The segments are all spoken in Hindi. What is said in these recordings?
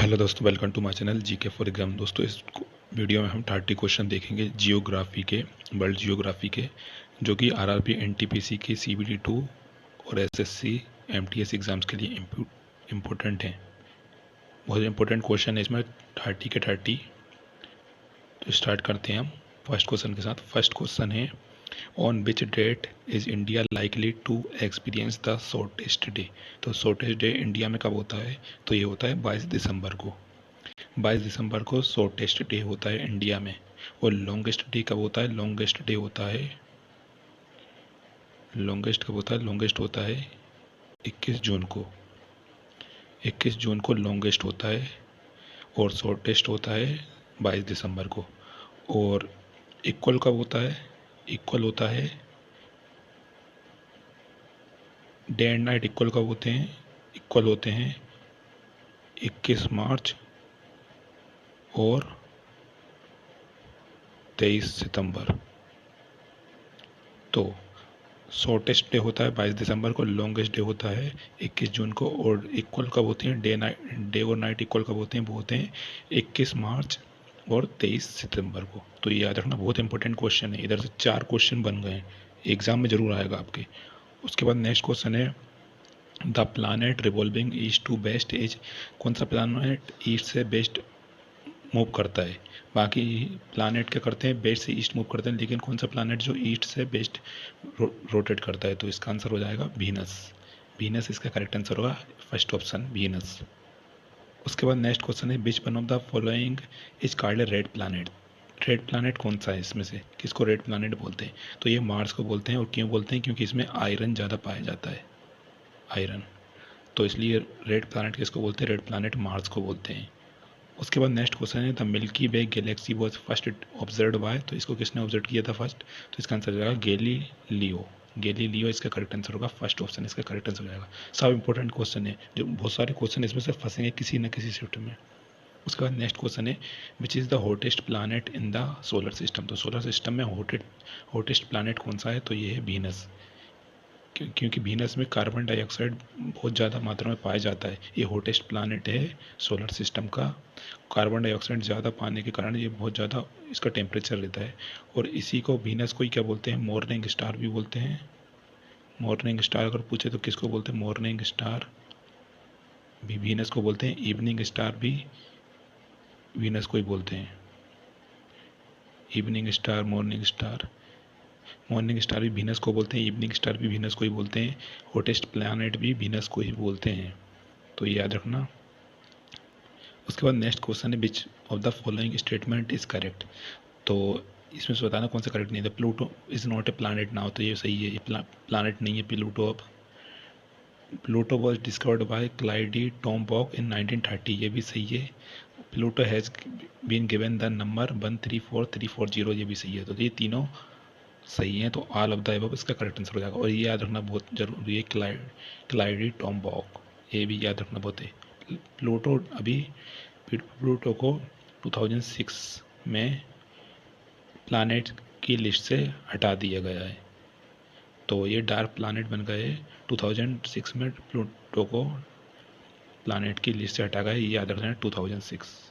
हेलो दोस्तों, welcome to my channel GK for exam. दोस्तों, इस वीडियो में हम 30 क्वेश्चन देखेंगे जियोग्राफी के, वर्ल्ड जियोग्राफी के, जो कि आरआरबी एनटीपीसी के सीबीडी 2 और एसएससी एमटीएस एग्जाम्स के लिए इम्पोर्टेंट हैं। बहुत इंपॉर्टेंट क्वेश्चन है इसमें, 30 के 30। तो स्टार्ट करते हैं हम फर्स्ट क्वेश्चन के साथ। फर्स्ट क्वेश्चन है, on which date is India likely to experience the shortest day. तो शॉर्टेस्ट डे इंडिया में कब होता है? तो ये होता है 22 दिसंबर को। 22 दिसंबर को शॉर्टेस्ट डे होता है इंडिया में। और लॉन्गेस्ट डे कब होता है? लॉन्गेस्ट डे होता है, लॉन्गेस्ट कब होता है? लॉन्गेस्ट होता है 21 जून को। 21 जून को लॉन्गेस्ट होता है और शॉर्टेस्ट होता है 22 दिसंबर को। और इक्वल कब होता है? इक्वल होता है, डे एंड नाइट इक्वल कब होते हैं? इक्वल होते हैं 21 मार्च और 23 सितंबर। तो शॉर्टेस्ट डे होता है 22 दिसंबर को, लॉन्गेस्ट डे होता है 21 जून को। और इक्वल कब होते हैं? डे और नाइट इक्वल कब होते हैं? वो होते हैं 21 मार्च और 23 सितंबर को। तो ये याद रखना, बहुत इंपॉर्टेंट क्वेश्चन है। इधर से 4 क्वेश्चन बन गए हैं, एग्जाम में जरूर आएगा आपके। उसके बाद नेक्स्ट क्वेश्चन है, the planet revolving east to west is. कौन सा प्लानट ईस्ट से वेस्ट मूव करता है? बाकी प्लानट क्या करते हैं? वेस्ट से ईस्ट मूव करते हैं, लेकिन कौन सा प्लानट जो ईस्ट से वेस्ट रोटेट करता है? तो इसका आंसर हो जाएगा वीनस। वीनस इसका करेक्ट आंसर होगा, फर्स्ट ऑप्शन वीनस। उसके बाद नेक्स्ट क्वेश्चन है, which one of the following is called a red planet. Red planet कौन सा है इसमें से? किसको रेड प्लानट बोलते हैं? तो ये मार्स को बोलते हैं। और क्यों बोलते हैं? क्योंकि इसमें आयरन ज़्यादा पाया जाता है, आयरन। तो इसलिए रेड प्लानट किसको बोलते हैं? रेड प्लानट मार्स को बोलते हैं। उसके बाद नेक्स्ट क्वेश्चन है, the milky way Galaxy was first observe by. तो इसको किसने ऑब्जर्व किया था फर्स्ट? तो इसका आंसर हो जाएगा गैलीलियो। गैलीलियो इसका करेक्ट आंसर होगा, फर्स्ट ऑप्शन इसका करेक्ट आंसर हो जाएगा। सब इंपॉर्टेंट क्वेश्चन है, जो बहुत सारे क्वेश्चन इसमें से फंसेंगे किसी न किसी शिफ्ट में। उसके बाद नेक्स्ट क्वेश्चन है, which is the hottest planet in the solar system. तो सोलर सिस्टम में हॉटेस्ट प्लानट कौन सा है? तो ये है वीनस। क्योंकि वीनस में कार्बन डाइऑक्साइड बहुत ज़्यादा मात्रा में पाया जाता है। ये हॉटेस्ट प्लानट है सोलर सिस्टम का। कार्बन डाइऑक्साइड ज़्यादा पाने के कारण ये बहुत ज़्यादा इसका टेम्परेचर रहता है। और इसी को वीनस को ही क्या बोलते हैं? मॉर्निंग स्टार भी बोलते हैं। मॉर्निंग स्टार अगर पूछे तो किसको बोलते हैं? मॉर्निंग स्टार भी वीनस को बोलते हैं। इवनिंग स्टार भी वीनस को ही बोलते हैं। Evening star, morning star, morning star भी वीनस को बोलते हैं, इवनिंग स्टार भी वीनस को ही बोलते हैं, हॉटेस्ट प्लैनेट भी वीनस को ही बोलते हैं। तो ये याद रखना। उसके बाद नेक्स्ट क्वेश्चन है, which of the following statement is correct. तो इसमें से बताना कौन सा करेक्ट नहीं था। Pluto is not a planet now. तो ये सही है, ये प्लानट नहीं है प्लूटो अब। Pluto was discovered by Clyde Tombaugh in 1930। ये भी सही है। Pluto has been given the number 134340। ये भी सही है। तो ये तीनों सही है। तो ऑल ऑफ द अबव इसका करेक्ट आंसर हो जाएगा। और ये याद रखना बहुत जरूरी है, क्लाइडी टॉम्बॉक, ये भी याद रखना बहुत है। प्लूटो अभी, प्लूटो को 2006 में प्लानट की लिस्ट से हटा दिया गया है। तो ये डार्क प्लानट बन गए 2006 में। प्लूटो को प्लानट की लिस्ट से हटा गया, ये याद रखना है 2006।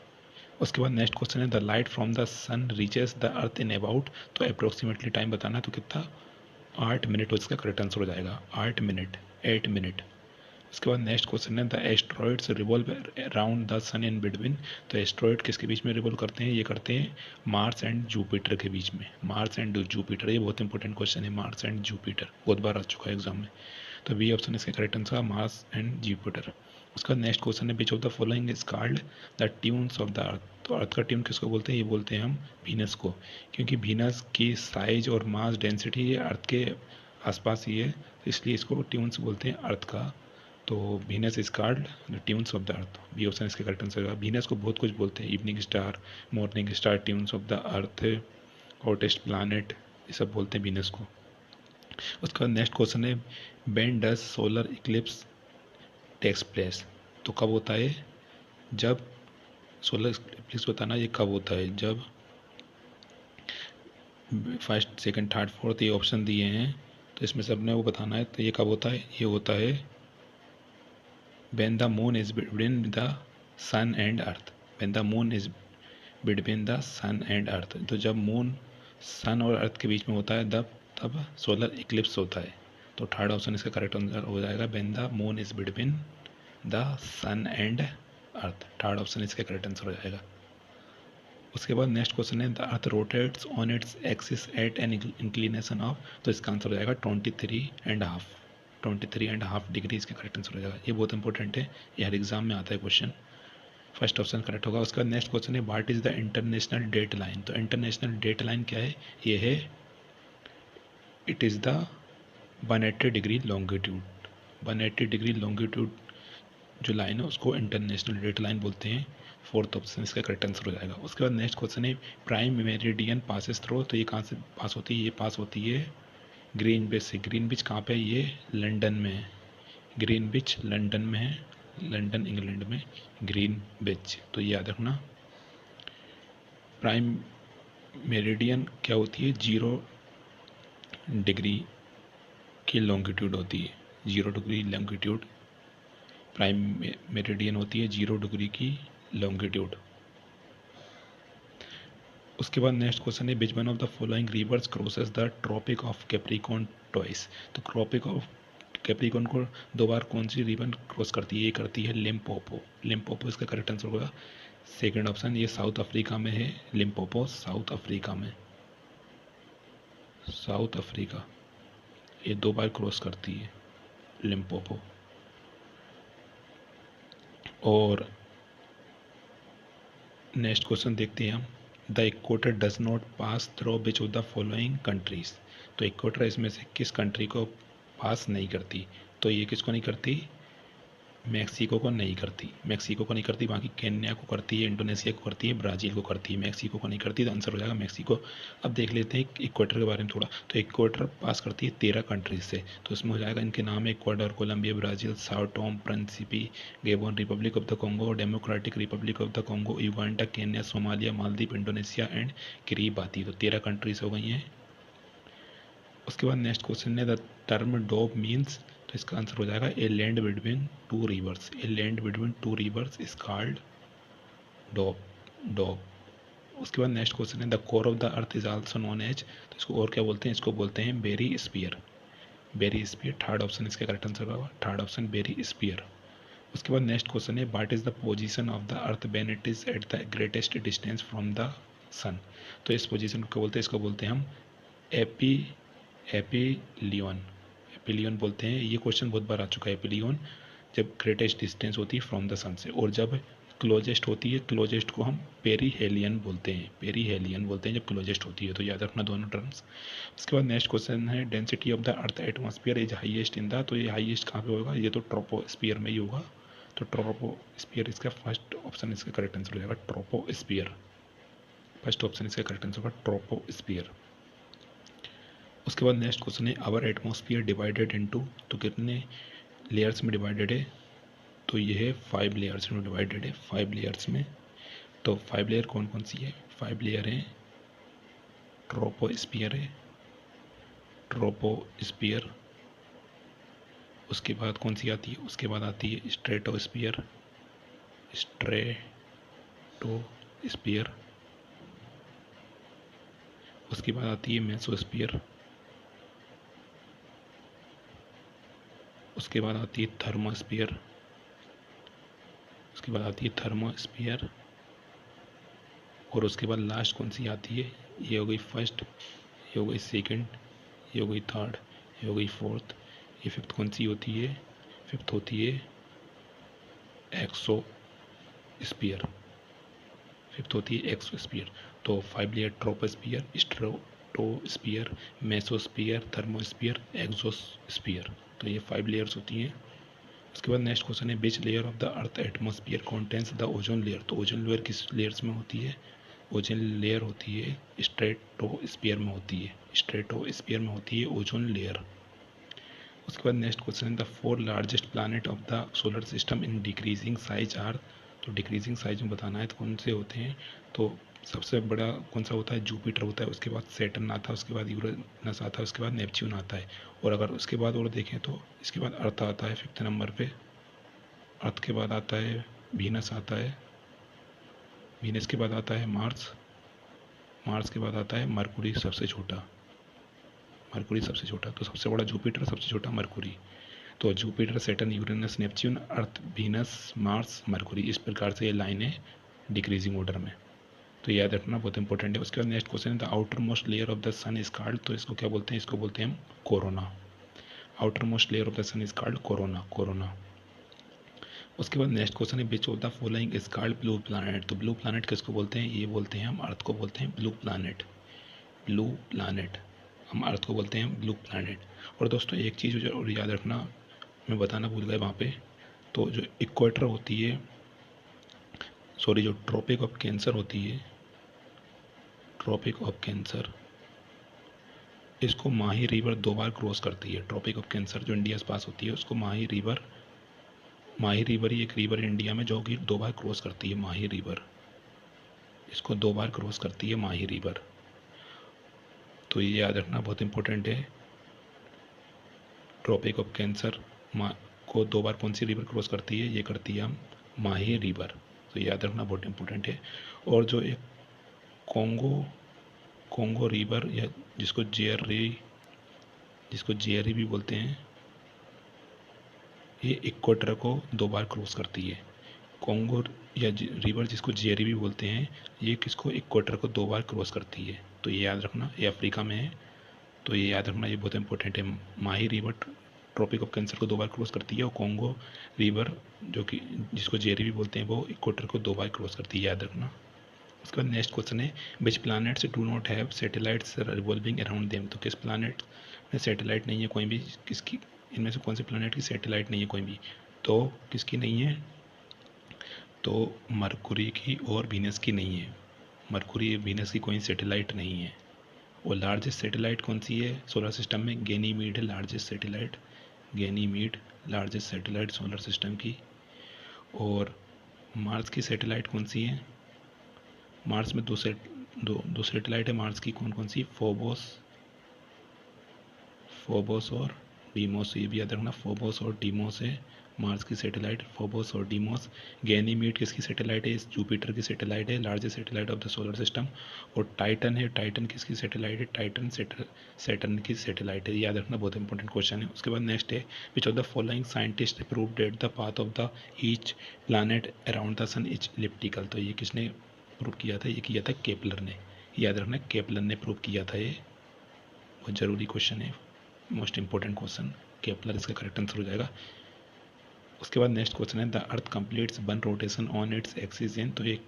उसके बाद नेक्स्ट क्वेश्चन है, the light from the sun reaches the earth in about. तो अप्रोक्सीमेटली टाइम बताना है, तो कितना? 8 मिनट। उसका करेक्ट आंसर हो जाएगा 8 मिनट, 8 मिनट। उसके बाद नेक्स्ट क्वेश्चन है, the asteroids revolve around the sun in between. तो एस्ट्रॉइड किसके बीच में रिवॉल्व करते हैं? ये करते हैं मार्स एंड जुपिटर के बीच में। मार्स एंड जुपिटर, ये बहुत इंपॉर्टेंट क्वेश्चन है। मार्स एंड जुपिटर बहुत बार आ चुका है एग्जाम में। तो बी ऑप्शन इसका correct answer, Mars and Jupiter. उसका नेक्स्ट क्वेश्चन है, which of the following is called the twins of the अर्थ। तो अर्थ का ट्यून किसको बोलते हैं? ये बोलते हैं हम वीनस को। क्योंकि वीनस की साइज और मास डेंसिटी ये अर्थ के आसपास ही है, तो इसलिए इसको ट्यून्स बोलते हैं अर्थ का। तो Venus is called the twins of the earth. B option इसका करेक्ट आंसर होगा। वीनस को बहुत कुछ बोलते हैं, evening star, morning star, twins of the earth, hottest planet, ये सब बोलते हैं वीनस को। उसका नेक्स्ट क्वेश्चन है, when does solar eclipse takes place. तो कब होता है? जब सोलर इक्लिप्स, बताना ये कब होता है। जब फर्स्ट, सेकंड, थर्ड, फोर्थ ये ऑप्शन दिए हैं, तो इसमें से अपने वो बताना है। तो ये कब होता है? ये होता है when the moon is between the sun and earth, when the moon is between the sun and earth, तो जब मून सन और अर्थ के बीच में होता है तब सोलर इक्लिप्स होता है। तो थर्ड ऑप्शन इसका करेक्ट आंसर हो जाएगा, when the moon is between the sun and earth. Third option इसका करेक्ट आंसर हो जाएगा। उसके बाद नेक्स्ट क्वेश्चन है, the earth rotates on its axis at an inclination of, तो इसका आंसर हो जाएगा 23.5 डिग्री इसका करेक्ट आंसर हो जाएगा। ये बहुत इंपॉर्टेंट है, ये हर एग्जाम में आता है क्वेश्चन। फर्स्ट ऑप्शन करेक्ट होगा। उसका नेक्स्ट क्वेश्चन है, what is the international date line, तो इंटरनेशनल डेट लाइन क्या है, ये है it is the 180 degree longitude. 180 degree longitude जो लाइन है उसको इंटरनेशनल डेट लाइन बोलते हैं। फोर्थ ऑप्शन इसका करेक्ट आंसर हो जाएगा। उसके बाद नेक्स्ट क्वेश्चन है, प्राइम मेरिडियन पासिस थ्रू, तो ये कहाँ से पास होती है, ये पास होती है ग्रीनविच से। ग्रीनविच कहाँ पे है, ये लंदन में है। ग्रीनविच लंदन में है, लंदन इंग्लैंड में ग्रीनविच, तो ये याद रखना। प्राइम मेरिडियन क्या होती है, 0 डिग्री की लॉन्गिट्यूड होती है। 0 डिग्री लॉन्गिट्यूड प्राइम मेरिडियन होती है, 0 डिग्री की लॉन्गिट्यूड। उसके बाद नेक्स्ट क्वेश्चन है, which one of the following rivers crosses the tropic of Capricorn twice, तो ट्रॉपिक ऑफ कैप्रिकॉर्न को 2 बार कौन सी रिवर क्रॉस करती है, ये करती है लिम्पोपो। लिम्पोपो इसका करेक्ट आंसर होगा सेकंड ऑप्शन। ये साउथ अफ्रीका में है, लिम्पोपो साउथ अफ्रीका में, साउथ अफ्रीका, ये 2 बार क्रॉस करती है लिम्पोपो। और नेक्स्ट क्वेश्चन देखते हैं हम, the equator does not pass through which of the following countries, तो इक्वेटर इसमें से किस कंट्री को पास नहीं करती, तो ये किसको नहीं करती, मैक्सिको को नहीं करती। मैक्सिको को नहीं करती, बाकी केन्या को करती है, इंडोनेशिया को करती है, ब्राज़ील को करती है, मैक्सिको को नहीं करती, तो आंसर हो जाएगा मैक्सिको। अब देख लेते हैं इक्वेटर के बारे में थोड़ा, तो इक्वेटर पास करती है 13 कंट्रीज से, तो इसमें हो जाएगा, इनके नाम है Ecuador, Colombia, Brazil, Sao Tome Principe, Gabon, Republic of the Congo, Democratic Republic of the Congo, Uganda, Kenya, Somalia, Maldives, Indonesia and Kiribati, तो 13 कंट्रीज हो गई हैं। उसके बाद नेक्स्ट क्वेश्चन है, द टर्म डॉब मीन्स, तो इसका आंसर हो जाएगा a land between 2 rivers. A land between 2 rivers is called doab, doab. उसके बाद नेक्स्ट क्वेश्चन है, the core of the earth is also known as, तो इसको और क्या बोलते हैं, इसको बोलते हैं barysphere. Barysphere, third option इसका करेक्ट आंसर होगा, थर्ड ऑप्शन बेरी स्पीयर। उसके बाद नेक्स्ट क्वेश्चन है, what is the position of the earth when it is at the greatest distance from the sun, तो इस पोजीशन को बोलते हैं, इसको बोलते हैं हम एपी एपिलियन, एपिलियन बोलते हैं। ये क्वेश्चन बहुत बार आ चुका है, एपिलियन जब ग्रेटेस्ट डिस्टेंस होती है फ्रॉम द सन से, और जब क्लोजेस्ट होती है, क्लोजेस्ट को हम पेरीहेलियन बोलते हैं, पेरीहेलियन बोलते हैं जब क्लोजेस्ट होती है, तो याद रखना दोनों टर्म्स। उसके बाद नेक्स्ट क्वेश्चन है, density of the earth atmosphere is highest in the, तो ये हाईएस्ट कहाँ पे होगा, ये तो ट्रोपोस्फियर में ही होगा, तो ट्रोपोस्फियर इसका फर्स्ट ऑप्शन इसका करेक्ट आंसर हो जाएगा, ट्रोपोस्फियर। फर्स्ट ऑप्शन इसका करेक्ट आंसर होगा ट्रोपोस्फियर। उसके बाद नेक्स्ट क्वेश्चन है, आवर एटमॉस्फियर डिवाइडेड इनटू, तो कितने लेयर्स में डिवाइडेड है, तो ये है 5 लेयर्स में डिवाइडेड है, 5 लेयर्स में। तो 5 लेयर कौन कौन सी है, 5 लेयर हैं, ट्रोपोस्फियर है, ट्रोपोस्फियर, उसके बाद कौन सी आती है, उसके बाद आती है स्ट्रेटोस्फियर, स्ट्रेटोस्फियर, उसके बाद आती है मेसोस्फियर, उसके बाद आती है थर्मोस्फियर, उसके बाद आती है थर्मोस्फियर, और उसके बाद लास्ट कौन सी आती है, ये हो गई फर्स्ट, ये हो गई सेकंड, ये हो गई थर्ड, ये हो गई फोर्थ, ये फिफ्थ कौन सी होती है, फिफ्थ होती है एक्सोस्फियर, फिफ्थ होती है एक्सोस्फियर। तो 5 layer troposphere, stratosphere, mesosphere, thermosphere, exosphere, तो ये 5 लेयर्स होती हैं। उसके बाद नेक्स्ट क्वेश्चन है, which layer of the earth atmosphere contains the ozone layer, तो ओजोन लेयर किस लेयर्स में होती है, ओजोन लेयर होती है स्ट्रेटोस्फियर में होती है, स्ट्रेटोस्फियर में होती है ओजोन लेयर। उसके बाद नेक्स्ट क्वेश्चन है, the 4 largest planet of the solar system in decreasing size are, तो डिक्रीजिंग साइज में बताना है तो कौन से होते हैं, तो सबसे बड़ा कौन सा होता है, जुपिटर होता है, उसके बाद सैटर्न आता है, उसके बाद यूरेनस आता है, उसके बाद नेपच्यून आता है, और अगर उसके बाद और देखें तो इसके बाद अर्थ आता है 5th नंबर पे, अर्थ के बाद आता है वीनस आता है, वीनस के बाद आता है मार्स, मार्स के बाद आता है मरकुरी सबसे छोटा, मरकुरी सबसे छोटा। तो सबसे बड़ा जुपिटर, सबसे छोटा मरकुरी। तो जुपिटर, सैटर्न, यूरेनस, नेपच्यून, अर्थ, वीनस, मार्स, मरकुरी, इस प्रकार से ये लाइन है डिक्रीजिंग ऑर्डर में। तो याद रखना बहुत इंपॉर्टेंट है। उसके बाद नेक्स्ट क्वेश्चन है the outermost layer of the sun is called, तो इसको क्या बोलते हैं, इसको बोलते हैं हम corona. Outermost layer of the sun is called corona, corona. उसके बाद नेक्स्ट क्वेश्चन है which of the following is called blue planet. तो ब्लू प्लैनेट किसको बोलते हैं, ये बोलते हैं हम अर्थ को बोलते हैं ब्लू प्लैनेट, ब्लू प्लैनेट, हम अर्थ को बोलते हैं ब्लू प्लैनेट। और दोस्तों एक चीज़ जो याद रखना, मैं बताना भूल गया वहाँ पे, तो जो इक्वेटर होती है, सॉरी जो ट्रॉपिक ऑफ कैंसर होती है, ट्रॉपिक ऑफ कैंसर, इसको माही रिवर 2 बार क्रॉस करती है। ट्रॉपिक ऑफ कैंसर जो इंडिया से पास होती है उसको माही रिवर, माही रिवर ही एक रिवर है इंडिया में जो कि 2 बार क्रॉस करती है, माही रिवर, इसको 2 बार क्रॉस करती है माही रिवर। तो ये याद रखना बहुत इंपॉर्टेंट है। ट्रॉपिक ऑफ कैंसर को 2 बार कौन सी रिवर क्रॉस करती है, ये करती है हम माही रिवर। तो याद रखना बहुत इंपॉर्टेंट है। और जो एक कोंगो, कोंगो रिवर या जिसको जेरी भी बोलते हैं, ये इक्वेटर को 2 बार क्रॉस करती है। कोंगो या रिवर जिसको जेरी भी बोलते हैं, ये किसको, इक्वेटर को 2 बार क्रॉस करती है। तो ये याद रखना, ये अफ्रीका में है। तो ये याद रखना, ये बहुत इंपॉर्टेंट है। माही रिवर ट्रॉपिक ऑफ कैंसर को 2 बार क्रॉस करती है और कोंगो रिवर जो कि जिसको जेरी भी बोलते हैं वो इक्वेटर को 2 बार क्रॉस करती है, याद रखना। उसके बाद नेक्स्ट क्वेश्चन है which planets do not have satellites revolving around them. तो किस प्लैनेट में सैटेलाइट नहीं है कोई भी, किसकी, इनमें से कौन से प्लैनेट की सैटेलाइट नहीं है कोई भी, तो किसकी नहीं है, तो मरकुरी की और वीनस की नहीं है। मरकुरी वीनस की कोई सैटेलाइट नहीं है। और लार्जेस्ट सैटेलाइट कौन सी है सोलर सिस्टम में, गैनीमीड है largest satellite, Ganymede largest satellite solar system की। और मार्स की सैटेलाइट कौन सी है, मार्स में दो सैटेलाइट है मार्स की, कौन कौन सी, फोबोस, फोबोस और डीमोस। ये भी याद रखना, फोबोस और डीमोस है मार्स की सैटेलाइट, फोबोस और डीमोस। गैनीमीड किसकी सैटेलाइट है, जुपिटर की सैटेलाइट है, largest satellite of the solar system. और टाइटन है, टाइटन किसकी सैटेलाइट है, टाइटन सैटर्न की सैटेलाइट है। याद रखना बहुत इंपॉर्टेंट क्वेश्चन है। उसके बाद नेक्स्ट है which of the following scientist proved that the path of the each planet around the sun is elliptical. तो ये किसने प्रूव किया था, ये किया था केपलर ने। याद रखना केपलर ने प्रूव किया था, ये बहुत ज़रूरी क्वेश्चन है, मोस्ट इंपॉर्टेंट क्वेश्चन, केपलर इसका करेक्ट आंसर हो जाएगा। उसके बाद नेक्स्ट क्वेश्चन है the earth completes one rotation on its axis इन। तो ये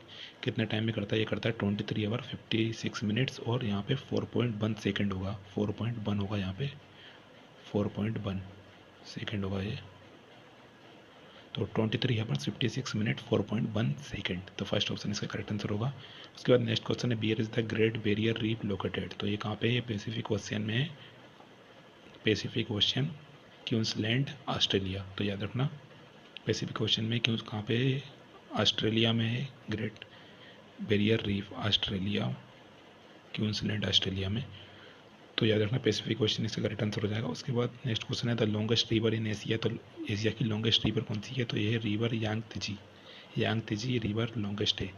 कितने टाइम में करता है, ये करता है 23 आवर 56 मिनट्स और यहाँ पे 4.1 सेकेंड होगा, 4.1 होगा यहाँ पे, 4.1 सेकेंड होगा ये। तो 23 आवर 56 मिनट 4.1 सेकेंड। तो फर्स्ट ऑप्शन इसका करेक्ट आंसर होगा। उसके बाद नेक्स्ट क्वेश्चन है where is the great barrier reef located. तो ये कहाँ पे है, पैसिफिक ओशियन में है, पैसिफिक ओशियन, क्वींसलैंड, ऑस्ट्रेलिया। तो याद रखना पैसिफिक ओशन में क्यों, कहाँ पे, ऑस्ट्रेलिया में है great barrier reef, Australia, Queensland Australia में। तो याद रखना पैसिफिक ओशन इसका करेक्ट आंसर हो जाएगा। उसके बाद नेक्स्ट क्वेश्चन है the longest river in Asia. तो एशिया की लॉन्गेस्ट रिवर कौन सी है, तो ये है रिवर यांगत्जी, यांगत्जी रिवर लॉन्गेस्ट है,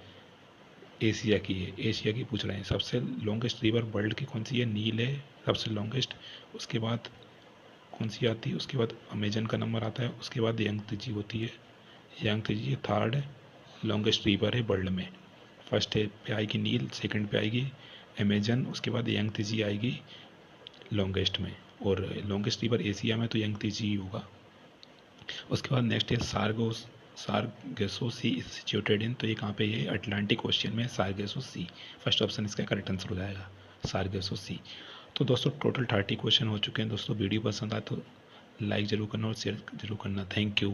एशिया की है, एशिया की पूछ रहे हैं। सबसे लॉन्गेस्ट रिवर वर्ल्ड की कौन सी है, नील है सबसे लॉन्गेस्ट। उसके बाद कौन सी आती है, उसके बाद अमेजन का नंबर आता है, उसके बाद यांगत्जी होती है, यांगत्जी थर्ड लॉन्गेस्ट रिवर है वर्ल्ड में। फर्स्ट पे आएगी नील, सेकंड पे आएगी अमेजन, उसके बाद यांगत्जी आएगी लॉन्गेस्ट में। और लॉन्गेस्ट रिवर एशिया में तो यांगत्जी ही होगा। उसके बाद नेक्स्ट है सारगेसो सी सिचुएटेड इन। तो ये कहाँ पे है, अटलांटिक ओशियन में सारगेसो सी। फर्स्ट ऑप्शन इसका करेक्ट आंसर हो जाएगा, सारगेसो सी। तो दोस्तों टोटल 30 क्वेश्चन हो चुके हैं। दोस्तों वीडियो पसंद आए तो लाइक ज़रूर करना और शेयर ज़रूर करना। Thank you.